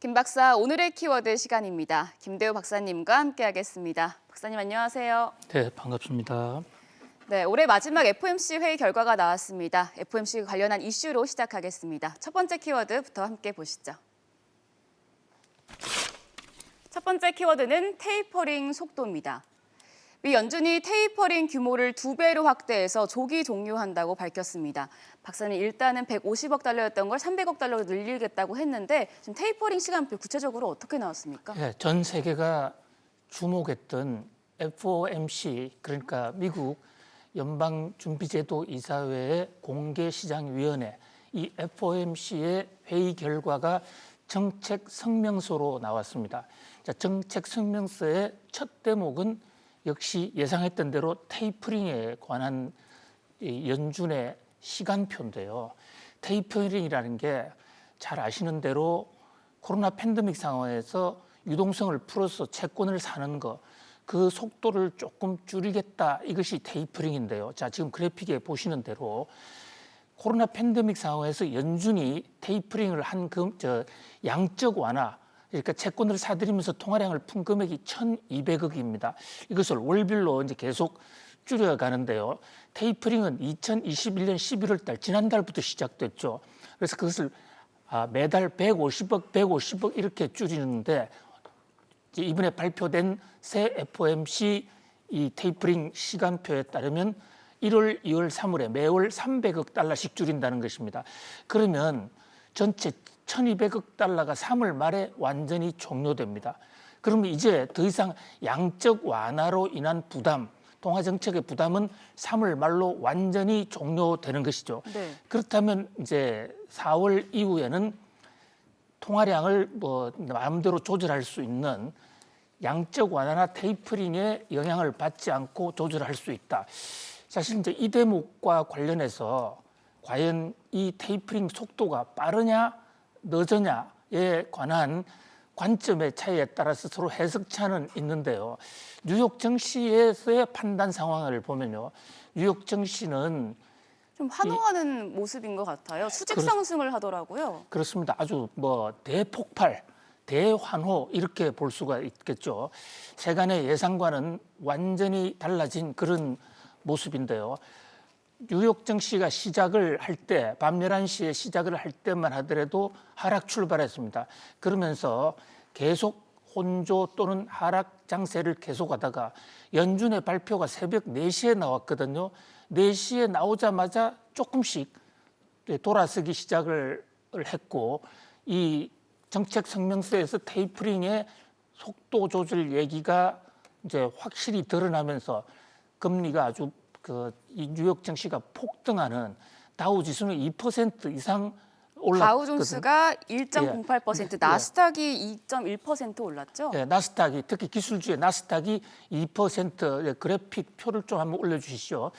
김 박사, 오늘의 키워드 시간입니다. 김대우 박사님과 함께하겠습니다. 박사님 안녕하세요. 네, 반갑습니다. 네, 올해 마지막 FOMC 회의 결과가 나왔습니다. FOMC 관련한 이슈로 시작하겠습니다. 첫 번째 키워드부터 함께 보시죠. 첫 번째 키워드는 테이퍼링 속도입니다. 미 연준이 테이퍼링 규모를 2배로 확대해서 조기 종료한다고 밝혔습니다. 박사님, 일단은 150억 달러였던 걸 300억 달러로 늘리겠다고 했는데 지금 테이퍼링 시간표 구체적으로 어떻게 나왔습니까? 네, 전 세계가 주목했던 FOMC, 그러니까 미국 연방준비제도 이사회의 공개시장위원회, 이 FOMC의 회의 결과가 정책 성명서로 나왔습니다. 자, 정책 성명서의 첫 대목은 역시 예상했던 대로 테이퍼링에 관한 연준의 시간표인데요. 테이퍼링이라는 게 잘 아시는 대로 코로나 팬데믹 상황에서 유동성을 풀어서 채권을 사는 거, 그 속도를 조금 줄이겠다, 이것이 테이퍼링인데요. 자, 지금 그래픽에 보시는 대로 코로나 팬데믹 상황에서 연준이 테이퍼링을 한 양적 완화, 그러니까 채권을 사들이면서 통화량을 푼 금액이 1,200억입니다. 이것을 월별로 이제 계속 줄여가는데요. 테이퍼링은 2021년 11월 달, 지난달부터 시작됐죠. 그래서 그것을 매달 150억, 150억 이렇게 줄이는데 이번에 발표된 새 FOMC 이 테이퍼링 시간표에 따르면 1월, 2월, 3월에 매월 300억 달러씩 줄인다는 것입니다. 그러면 전체 1,200억 달러가 3월 말에 완전히 종료됩니다. 그러면 이제 더 이상 양적 완화로 인한 부담, 통화정책의 부담은 3월 말로 완전히 종료되는 것이죠. 네. 그렇다면 이제 4월 이후에는 통화량을 마음대로 조절할 수 있는 양적 완화나 테이퍼링의 영향을 받지 않고 조절할 수 있다. 사실 이제 이 대목과 관련해서 과연 이 테이퍼링 속도가 빠르냐 늦으냐에 관한 관점의 차이에 따라서 서로 해석차는 있는데요. 뉴욕 증시에서의 판단 상황을 보면요, 뉴욕 증시는 좀 환호하는 모습인 것 같아요. 수직 상승을 하더라고요. 그렇습니다. 아주 대폭발, 대환호 이렇게 볼 수가 있겠죠. 세간의 예상과는 완전히 달라진 그런 모습인데요. 뉴욕 증시가 시작을 할 때, 밤 11시에 시작을 할 때만 하더라도 하락 출발했습니다. 그러면서 계속 혼조 또는 하락 장세를 계속하다가 연준의 발표가 새벽 4시에 나왔거든요. 4시에 나오자마자 조금씩 돌아서기 시작을 했고, 이 정책 성명서에서 테이퍼링의 속도 조절 얘기가 이제 확실히 드러나면서 금리가 아주 이 뉴욕 증시가 폭등하는, 다우 지수는 2% 이상 올랐거든요. 다우존스가 1.08%, 나스닥이 2.1% 올랐죠? 네, 나스닥이, 특히 기술주의 나스닥이 2%, 그래픽 표를 좀 한번 올려주시죠.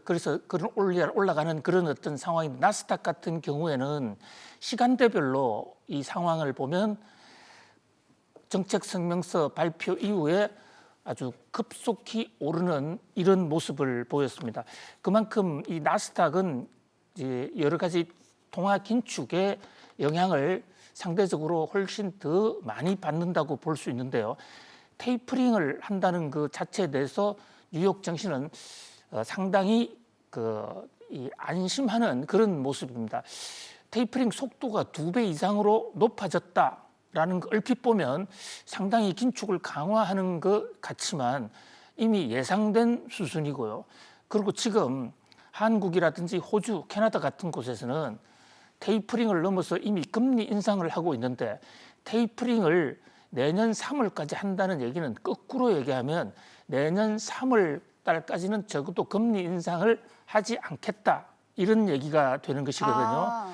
그래서 그런 올라가는 그런 어떤 상황인데, 나스닥 같은 경우에는 시간대별로 이 상황을 보면 정책 성명서 발표 이후에 아주 급속히 오르는 이런 모습을 보였습니다. 그만큼 이 나스닥은 이제 여러 가지 통화 긴축의 영향을 상대적으로 훨씬 더 많이 받는다고 볼 수 있는데요. 테이퍼링을 한다는 그 자체에 대해서 뉴욕 증시는 상당히 안심하는 그런 모습입니다. 테이퍼링 속도가 2배 이상으로 높아졌다라는 거 얼핏 보면 상당히 긴축을 강화하는 것 같지만 이미 예상된 수준이고요. 그리고 지금 한국이라든지 호주, 캐나다 같은 곳에서는 테이퍼링을 넘어서 이미 금리 인상을 하고 있는데, 테이퍼링을 내년 3월까지 한다는 얘기는 거꾸로 얘기하면 내년 3월 달까지는 적어도 금리 인상을 하지 않겠다, 이런 얘기가 되는 것이거든요.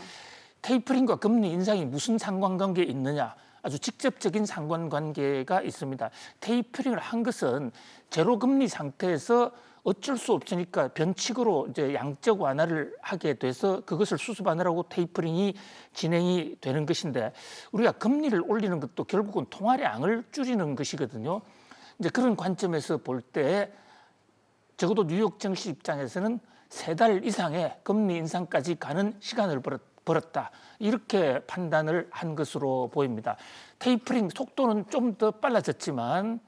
테이퍼링과 금리 인상이 무슨 상관관계에 있느냐? 아주 직접적인 상관관계가 있습니다. 테이퍼링을 한 것은 제로 금리 상태에서 어쩔 수 없으니까 변칙으로 이제 양적 완화를 하게 돼서 그것을 수습하느라고 테이퍼링이 진행이 되는 것인데, 우리가 금리를 올리는 것도 결국은 통화량을 줄이는 것이거든요. 이제 그런 관점에서 볼 때 적어도 뉴욕 증시 입장에서는 3달 이상의 금리 인상까지 가는 시간을 벌었다. 이렇게 판단을 한 것으로 보입니다. 테이퍼링 속도는 좀 더 빨라졌지만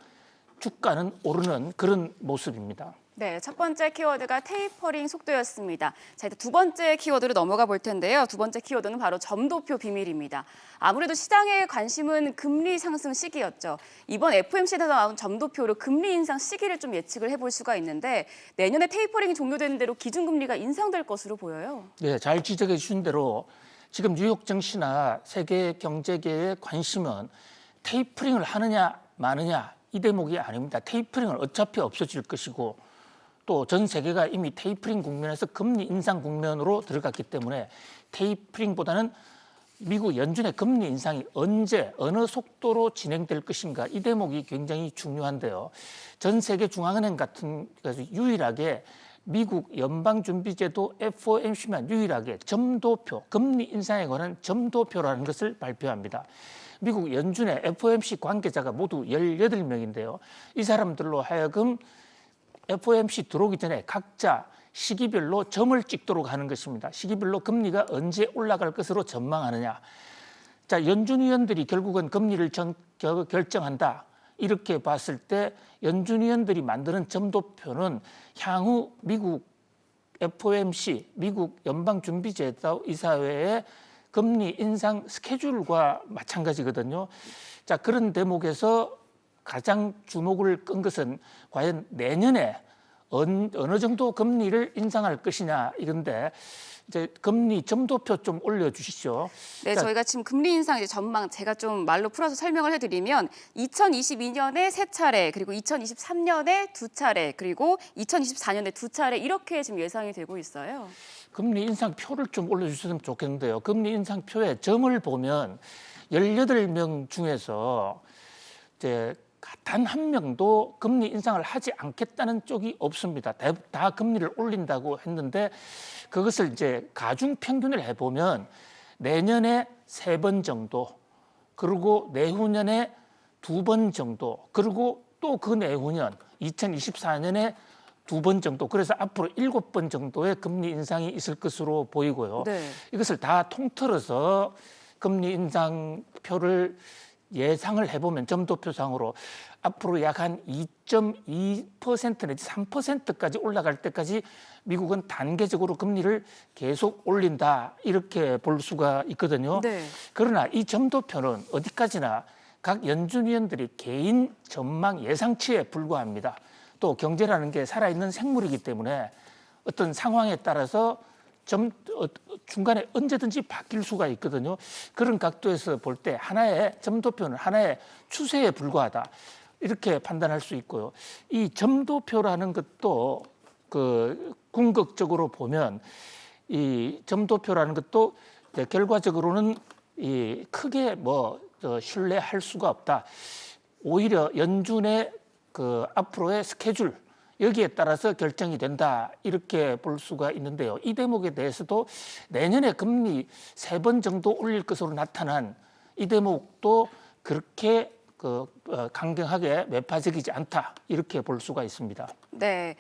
주가는 오르는 그런 모습입니다. 네, 첫 번째 키워드가 테이퍼링 속도였습니다. 자, 이제 두 번째 키워드로 넘어가 볼 텐데요. 두 번째 키워드는 바로 점도표 비밀입니다. 아무래도 시장의 관심은 금리 상승 시기였죠. 이번 FOMC에서 나온 점도표로 금리 인상 시기를 좀 예측을 해볼 수가 있는데 내년에 테이퍼링이 종료되는 대로 기준금리가 인상될 것으로 보여요. 네, 잘 지적해 주신 대로 지금 뉴욕 증시나 세계 경제계의 관심은 테이퍼링을 하느냐 마느냐 이 대목이 아닙니다. 테이퍼링은 어차피 없어질 것이고 또 전 세계가 이미 테이퍼링 국면에서 금리 인상 국면으로 들어갔기 때문에 테이퍼링보다는 미국 연준의 금리 인상이 언제 어느 속도로 진행될 것인가 이 대목이 굉장히 중요한데요. 전 세계 중앙은행 같은 것이 유일하게 미국 연방준비제도 FOMC만 유일하게 점도표, 금리 인상에 관한 점도표라는 것을 발표합니다. 미국 연준의 FOMC 관계자가 모두 18명인데요. 이 사람들로 하여금 FOMC 들어오기 전에 각자 시기별로 점을 찍도록 하는 것입니다. 시기별로 금리가 언제 올라갈 것으로 전망하느냐. 자, 연준 위원들이 결국은 금리를 결정한다. 이렇게 봤을 때 연준 위원들이 만드는 점도표는 향후 미국 FOMC, 미국 연방준비제도 이사회의 금리 인상 스케줄과 마찬가지거든요. 자, 그런 대목에서 가장 주목을 끈 것은 과연 내년에 어느 정도 금리를 인상할 것이냐 이건데 이제 금리 점도표 좀 올려주시죠. 네, 저희가 지금 금리 인상 이제 전망 제가 좀 말로 풀어서 설명을 해드리면 2022년에 3차례 그리고 2023년에 2차례 그리고 2024년에 2차례 이렇게 지금 예상이 되고 있어요. 금리 인상 표를 좀 올려주셨으면 좋겠는데요. 금리 인상 표에 점을 보면 18명 중에서 이제 단 한 명도 금리 인상을 하지 않겠다는 쪽이 없습니다. 다 금리를 올린다고 했는데 그것을 이제 가중 평균을 해보면 내년에 3번 정도, 그리고 내후년에 2번 정도, 그리고 또 그 내후년 2024년에 2번 정도, 그래서 앞으로 7번 정도의 금리 인상이 있을 것으로 보이고요. 네. 이것을 이것을 다 통틀어서 금리 인상표를 예상을 해보면 점도표상으로 앞으로 약 한 2.2% 내지 3%까지 올라갈 때까지 미국은 단계적으로 금리를 계속 올린다 이렇게 볼 수가 있거든요. 네. 그러나 이 점도표는 어디까지나 각 연준위원들이 개인 전망 예상치에 불과합니다. 또 경제라는 게 살아있는 생물이기 때문에 어떤 상황에 따라서 중간에 언제든지 바뀔 수가 있거든요. 그런 각도에서 볼 때 하나의 점도표는 하나의 추세에 불과하다. 이렇게 판단할 수 있고요. 이 점도표라는 것도 그 궁극적으로 보면 이 점도표라는 것도 결과적으로는 이 크게 신뢰할 수가 없다. 오히려 연준의 그 앞으로의 스케줄 여기에 따라서 결정이 된다 이렇게 볼 수가 있는데요. 이 대목에 대해서도 내년에 금리 3번 정도 올릴 것으로 나타난 이 대목도 그렇게 강경하게 매파적이지 않다 이렇게 볼 수가 있습니다. 네.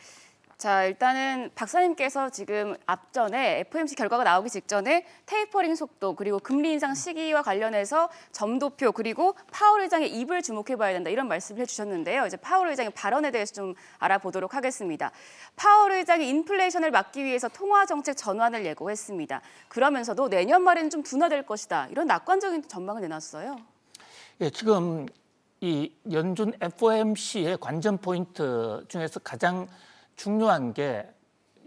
자, 일단은 박사님께서 지금 앞전에 FOMC 결과가 나오기 직전에 테이퍼링 속도 그리고 금리 인상 시기와 관련해서 점도표 그리고 파월 의장의 입을 주목해 봐야 된다 이런 말씀을 해주셨는데요. 이제 파월 의장의 발언에 대해서 좀 알아보도록 하겠습니다. 파월 의장이 인플레이션을 막기 위해서 통화 정책 전환을 예고했습니다. 그러면서도 내년 말에는 좀 둔화될 것이다 이런 낙관적인 전망을 내놨어요. 예, 지금 이 연준 FOMC의 관전 포인트 중에서 가장 중요한 게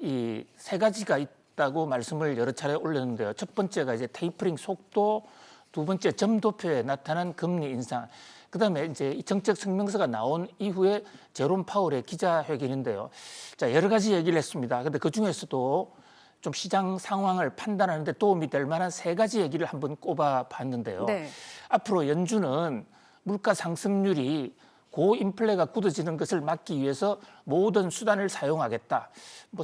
이 3가지가 있다고 말씀을 여러 차례 올렸는데요. 첫 번째가 이제 테이퍼링 속도, 두 번째 점도표에 나타난 금리 인상, 그다음에 이제 이 정책 성명서가 나온 이후에 제롬 파월의 기자회견인데요. 자, 여러 가지 얘기를 했습니다. 근데 그 중에서도 좀 시장 상황을 판단하는데 도움이 될 만한 3가지 얘기를 한번 꼽아봤는데요. 네. 앞으로 연준은 물가 상승률이 고인플레가 굳어지는 것을 막기 위해서 모든 수단을 사용하겠다.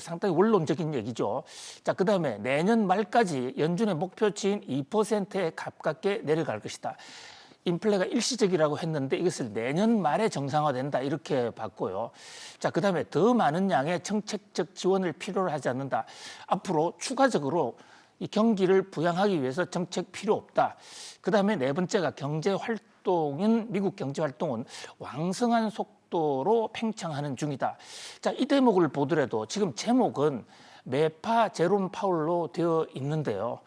상당히 원론적인 얘기죠. 자, 그다음에 내년 말까지 연준의 목표치인 2%에 가깝게 내려갈 것이다. 인플레가 일시적이라고 했는데 이것을 내년 말에 정상화된다 이렇게 봤고요. 자, 그다음에 더 많은 양의 정책적 지원을 필요로 하지 않는다. 앞으로 추가적으로 이 경기를 부양하기 위해서 정책 필요 없다. 그다음에 네 번째가 경제 활동인 미국 경제 활동은 왕성한 속도로 팽창하는 중이다. 자, 이 대목을 보더라도 지금 제목은 매파 제롬 파월로 되어 있는데요.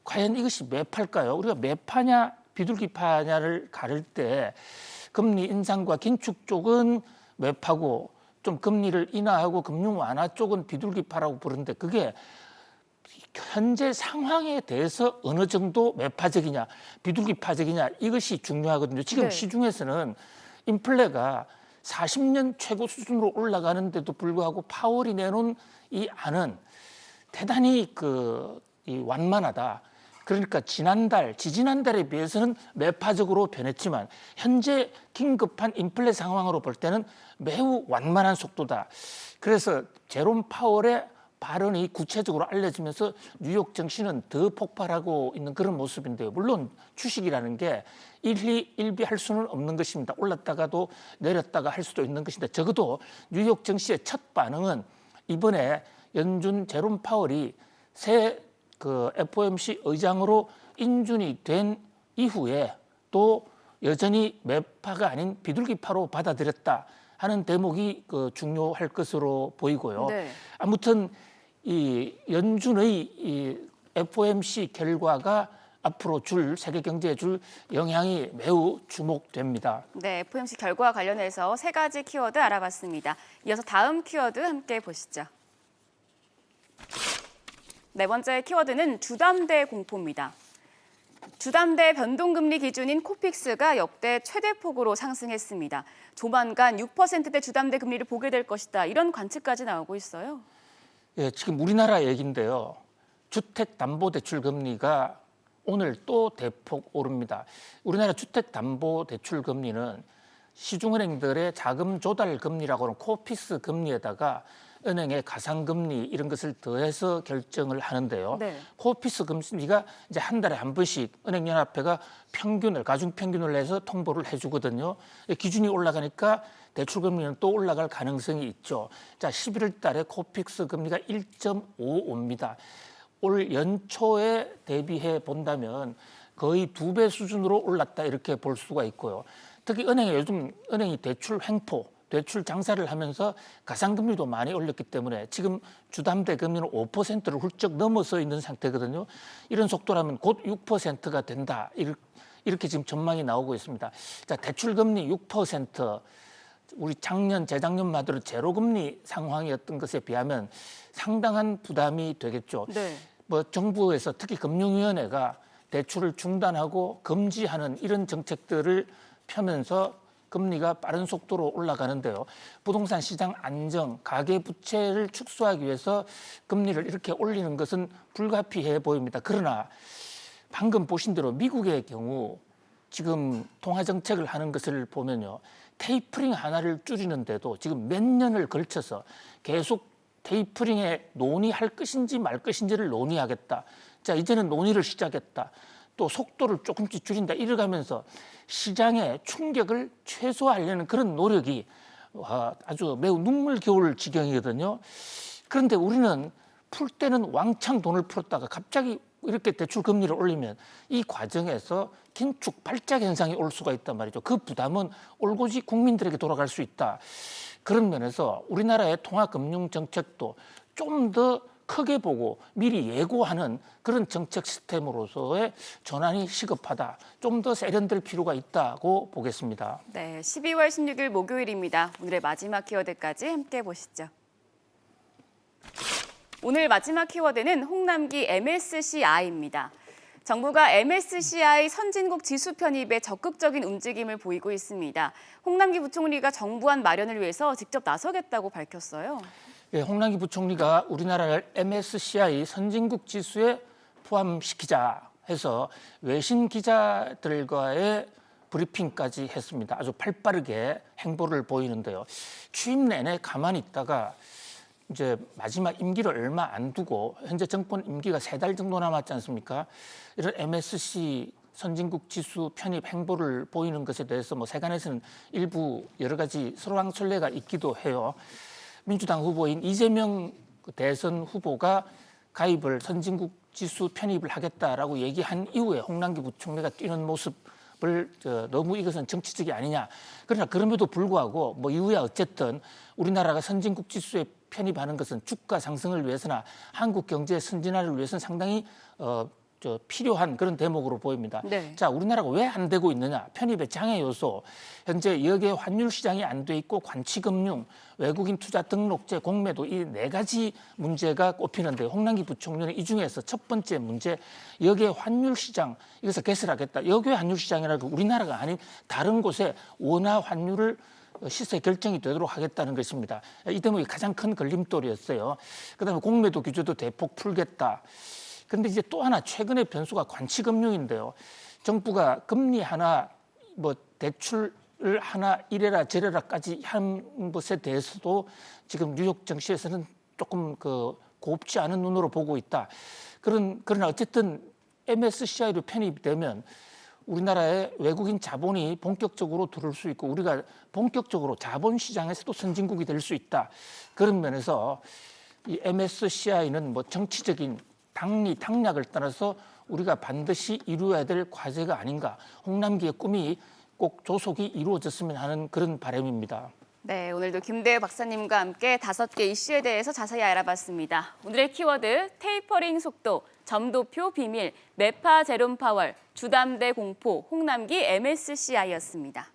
과연 이것이 매파일까요? 우리가 매파냐 비둘기파냐를 가를 때 금리 인상과 긴축 쪽은 매파고 좀 금리를 인하하고 금융 완화 쪽은 비둘기파라고 부르는데 그게 현재 상황에 대해서 어느 정도 매파적이냐 비둘기파적이냐 이것이 중요하거든요. 지금 네. 시중에서는 인플레가 40년 최고 수준으로 올라가는데도 불구하고 파월이 내놓은 이 안은 대단히 이 완만하다. 그러니까 지지난달에 비해서는 매파적으로 변했지만 현재 긴급한 인플레 상황으로 볼 때는 매우 완만한 속도다. 그래서 제롬 파월의 발언이 구체적으로 알려지면서 뉴욕 증시는 더 폭발하고 있는 그런 모습인데요. 물론 주식이라는 게 일희일비할 수는 없는 것입니다. 올랐다가도 내렸다가 할 수도 있는 것인데 적어도 뉴욕 증시의 첫 반응은 이번에 연준 제롬 파월이 새 FOMC 의장으로 인준이 된 이후에 또 여전히 매파가 아닌 비둘기파로 받아들였다 하는 대목이 중요할 것으로 보이고요. 네. 아무튼 이 연준의 이 FOMC 결과가 앞으로 세계 경제에 줄 영향이 매우 주목됩니다. 네, FOMC 결과와 관련해서 세 가지 키워드 알아봤습니다. 이어서 다음 키워드 함께 보시죠. 네 번째 키워드는 주담대 공포입니다. 주담대 변동금리 기준인 코픽스가 역대 최대폭으로 상승했습니다. 조만간 6%대 주담대 금리를 보게 될 것이다. 이런 관측까지 나오고 있어요. 예, 지금 우리나라 얘기인데요. 주택담보대출 금리가 오늘 또 대폭 오릅니다. 우리나라 주택담보대출 금리는 시중은행들의 자금 조달 금리라고 하는 코픽스 금리에다가 은행의 가상금리 이런 것을 더해서 결정을 하는데요. 네. 코픽스 금리가 이제 한 달에 한 번씩 은행연합회가 가중평균을 내서 통보를 해주거든요. 기준이 올라가니까 대출금리는 또 올라갈 가능성이 있죠. 자, 11월 달에 코픽스 금리가 1.55입니다. 올 연초에 대비해 본다면 거의 2배 수준으로 올랐다 이렇게 볼 수가 있고요. 특히 요즘 은행이 대출 장사를 하면서 가상금리도 많이 올렸기 때문에 지금 주담대 금리는 5%를 훌쩍 넘어서 있는 상태거든요. 이런 속도라면 곧 6%가 된다. 이렇게 지금 전망이 나오고 있습니다. 자, 대출금리 6%. 우리 재작년 말로 제로금리 상황이었던 것에 비하면 상당한 부담이 되겠죠. 네. 정부에서 특히 금융위원회가 대출을 중단하고 금지하는 이런 정책들을 펴면서 금리가 빠른 속도로 올라가는데요. 부동산 시장 안정, 가계 부채를 축소하기 위해서 금리를 이렇게 올리는 것은 불가피해 보입니다. 그러나 방금 보신 대로 미국의 경우 지금 통화 정책을 하는 것을 보면요. 테이퍼링 하나를 줄이는데도 지금 몇 년을 걸쳐서 계속 테이퍼링에 논의할 것인지 말 것인지를 논의하겠다. 자, 이제는 논의를 시작했다. 또 속도를 조금씩 줄인다. 이래가면서 시장의 충격을 최소화하려는 그런 노력이 아주 매우 눈물겨울 지경이거든요. 그런데 우리는 풀 때는 왕창 돈을 풀었다가 갑자기 이렇게 대출 금리를 올리면 이 과정에서 긴축 발작 현상이 올 수가 있단 말이죠. 그 부담은 올곧이 국민들에게 돌아갈 수 있다. 그런 면에서 우리나라의 통화금융 정책도 좀 더 크게 보고 미리 예고하는 그런 정책 시스템으로서의 전환이 시급하다. 좀 더 세련될 필요가 있다고 보겠습니다. 네, 12월 16일 목요일입니다. 오늘의 마지막 키워드까지 함께 보시죠. 오늘 마지막 키워드는 홍남기 MSCI입니다. 정부가 MSCI 선진국 지수 편입에 적극적인 움직임을 보이고 있습니다. 홍남기 부총리가 정부안 마련을 위해서 직접 나서겠다고 밝혔어요. 예, 홍남기 부총리가 우리나라를 MSCI 선진국 지수에 포함시키자 해서 외신 기자들과의 브리핑까지 했습니다. 아주 팔빠르게 행보를 보이는데요. 취임 내내 가만히 있다가 이제 마지막 임기를 얼마 안 두고 현재 정권 임기가 3달 정도 남았지 않습니까? 이런 MSCI 선진국 지수 편입 행보를 보이는 것에 대해서 세간에서는 일부 여러 가지 설왕설래가 있기도 해요. 민주당 후보인 이재명 대선 후보가 가입을 선진국 지수 편입을 하겠다라고 얘기한 이후에 홍남기 부총리가 뛰는 모습을 너무 이것은 정치적이 아니냐. 그러나 그럼에도 불구하고 뭐 이후에 어쨌든 우리나라가 선진국 지수에 편입하는 것은 주가 상승을 위해서나 한국 경제 선진화를 위해서는 상당히 필요한 그런 대목으로 보입니다. 네. 자, 우리나라가 왜 안 되고 있느냐? 편입의 장애 요소. 현재 역의 환율 시장이 안 돼 있고 관치금융, 외국인 투자 등록제, 공매도 이 네 가지 문제가 꼽히는데 홍남기 부총리는 이 중에서 첫 번째 문제 역의 환율 시장 이것을 개설하겠다. 역의 환율 시장이라고 우리나라가 아닌 다른 곳에 원화 환율을 시세 결정이 되도록 하겠다는 것입니다. 이 대목이 가장 큰 걸림돌이었어요. 그다음에 공매도 규제도 대폭 풀겠다. 그런데 이제 또 하나 최근의 변수가 관치금융인데요. 정부가 금리 하나, 뭐 대출을 하나 이래라 저래라까지 한 것에 대해서도 지금 뉴욕 증시에서는 조금 곱지 않은 눈으로 보고 있다. 그러나 어쨌든 MSCI로 편입되면 우리나라에 외국인 자본이 본격적으로 들어올 수 있고 우리가 본격적으로 자본시장에서도 선진국이 될 수 있다. 그런 면에서 이 MSCI는 뭐 정치적인 당략을 떠나서 우리가 반드시 이루어야 될 과제가 아닌가. 홍남기의 꿈이 꼭 조속히 이루어졌으면 하는 그런 바람입니다. 네, 오늘도 김대우 박사님과 함께 5개 이슈에 대해서 자세히 알아봤습니다. 오늘의 키워드 테이퍼링 속도, 점도표 비밀, 매파 제롬 파월, 주담대 공포, 홍남기 MSCI였습니다.